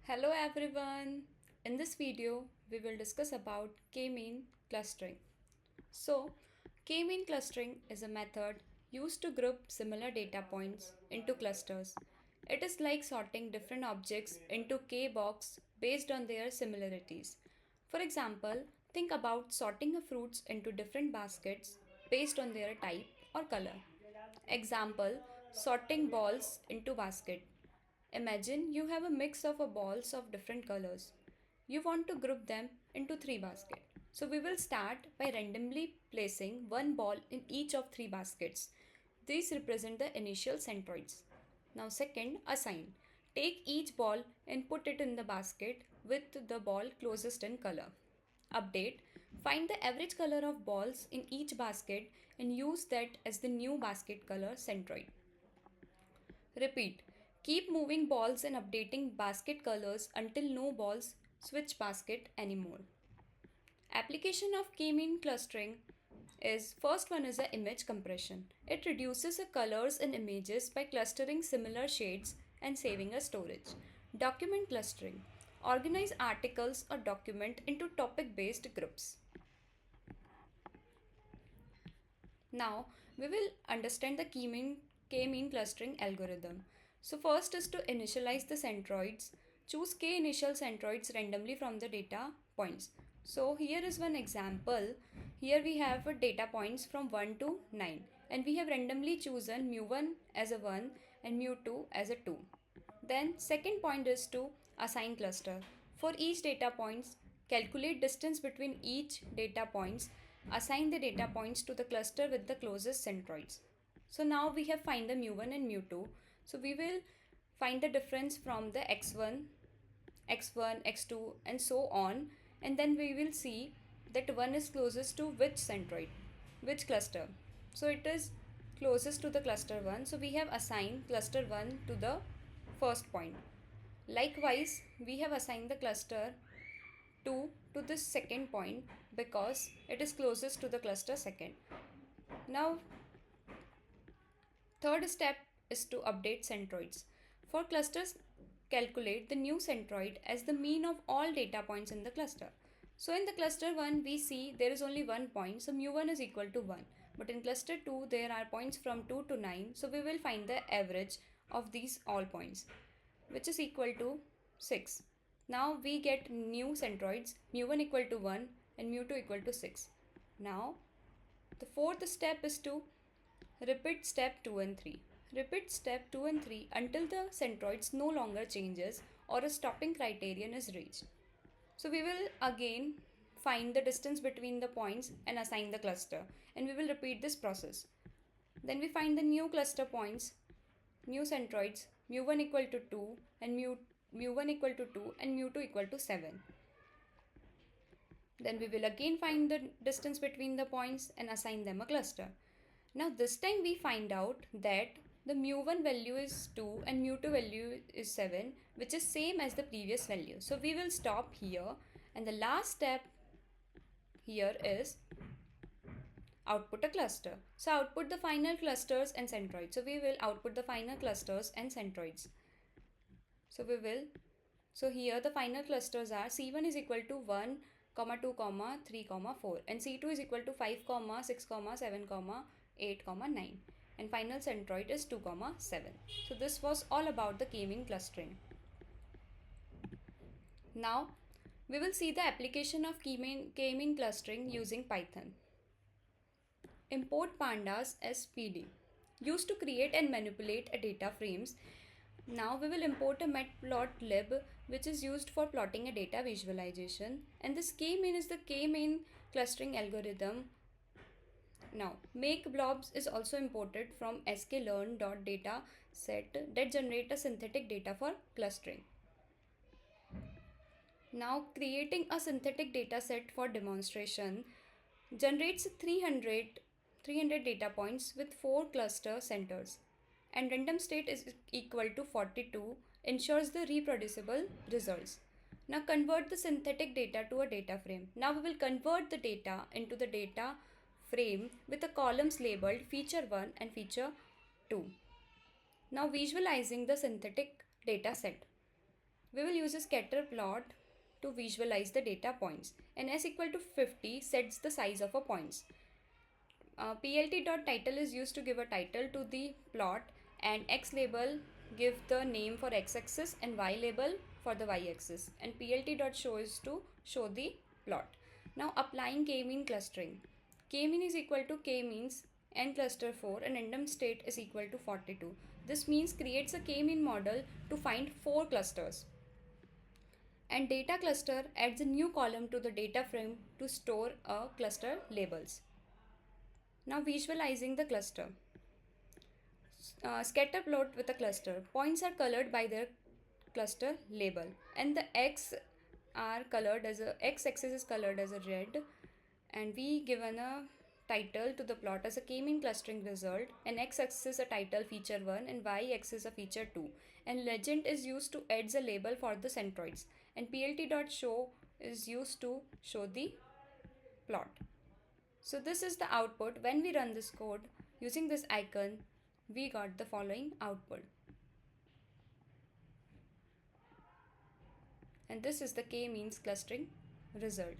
Hello everyone. In this video, we will discuss about k-mean clustering. So, k-mean clustering is a method used to group similar data points into clusters. It is like sorting different objects into k-box based on their similarities. For example, think about sorting a fruits into different baskets based on their type or color. Example, sorting balls into basket. Imagine you have a mix of balls of different colors. You want to group them into three baskets. So we will start by randomly placing one ball in each of three baskets. These represent the initial centroids. Now second, assign. Take each ball and put it in the basket with the ball closest in color. Update. Find the average color of balls in each basket and use that as the new basket color centroid. Repeat. Keep moving balls and updating basket colors until no balls switch basket anymore. Application of k-mean clustering is first one is a image compression. It reduces the colors in images by clustering similar shades and saving a storage. Document clustering. Organize articles or document into topic based groups. Now we will understand the k-mean clustering algorithm. So first is to initialize the centroids. Choose k initial centroids randomly from the data points. So here is one example. Here we have data points from 1 to 9 and we have randomly chosen mu1 as a 1 and mu2 as a 2. Then second point is to assign cluster. For each data points, calculate distance between each data points. Assign the data points to the cluster with the closest centroids. So now we have find the mu1 and mu2. So we will find the difference from the x1, x1, x2 and so on, and then we will see that 1 is closest to which centroid, which cluster. So it is closest to the cluster 1. So we have assigned cluster 1 to the first point. Likewise, we have assigned the cluster 2 to this second point because it is closest to the cluster second. Now, third step is to update centroids. For clusters, calculate the new centroid as the mean of all data points in the cluster. So in the cluster 1, we see there is only one point, so mu1 is equal to 1. But in cluster 2, there are points from 2 to 9, so we will find the average of these all points, which is equal to 6. Now we get new centroids, mu1 equal to 1 and mu2 equal to 6. Now the fourth step is to repeat step 2 and 3. Repeat step 2 and 3 until the centroids no longer changes or a stopping criterion is reached. So we will again find the distance between the points and assign the cluster, and we will repeat this process. Then we find the new cluster points, new centroids, mu1 equal to 2 and mu1 equal to 2 and mu2 equal to 7. Then we will again find the distance between the points and assign them a cluster. Now this time we find out that the mu1 value is 2 and mu2 value is 7, which is same as the previous value. So we will stop here, and the last step here is output a cluster. So output the final clusters and centroids. So we will output the final clusters and centroids. So here the final clusters are C1 is equal to 1, 2, 3, 4 and C2 is equal to 5, 6, 7, 8, 9 and final centroid is 2, 7. So this was all about the k-mean clustering. Now we will see the application of k-mean clustering using Python. Import pandas as PD. Used to create and manipulate a data frames. Now we will import a matplotlib which is used for plotting a data visualization, and this k-mean is the k-mean clustering algorithm. Now make blobs is also imported from sklearn.dataset that generate a synthetic data for clustering. Now creating a synthetic data set for demonstration generates 300 data points with 4 cluster centers, and random state is equal to 42 ensures the reproducible results. Now convert the synthetic data to a data frame. Now we will convert the data into the data frame with the columns labeled feature 1 and feature 2. Now visualizing the synthetic data set. We will use a scatter plot to visualize the data points, and s equal to 50 sets the size of a points. Plt.title is used to give a title to the plot, and x label give the name for x-axis and y label for the y-axis, and plt.show is to show the plot. Now applying k-mean clustering. K-mean is equal to k-means n cluster 4 and random state is equal to 42. This means creates a k-mean model to find 4 clusters. And data cluster adds a new column to the data frame to store a cluster labels. Now visualizing the cluster. Scatter plot with a cluster. Points are colored by their cluster label, and the x-axis is colored as a red, and we given a title to the plot as a k-mean clustering result, and x-axis a title feature 1 and y-axis a feature 2, and legend is used to add the label for the centroids, and plt.show is used to show the plot. So this is the output. When we run this code using this icon, we got the following output. And this is the k-means clustering result.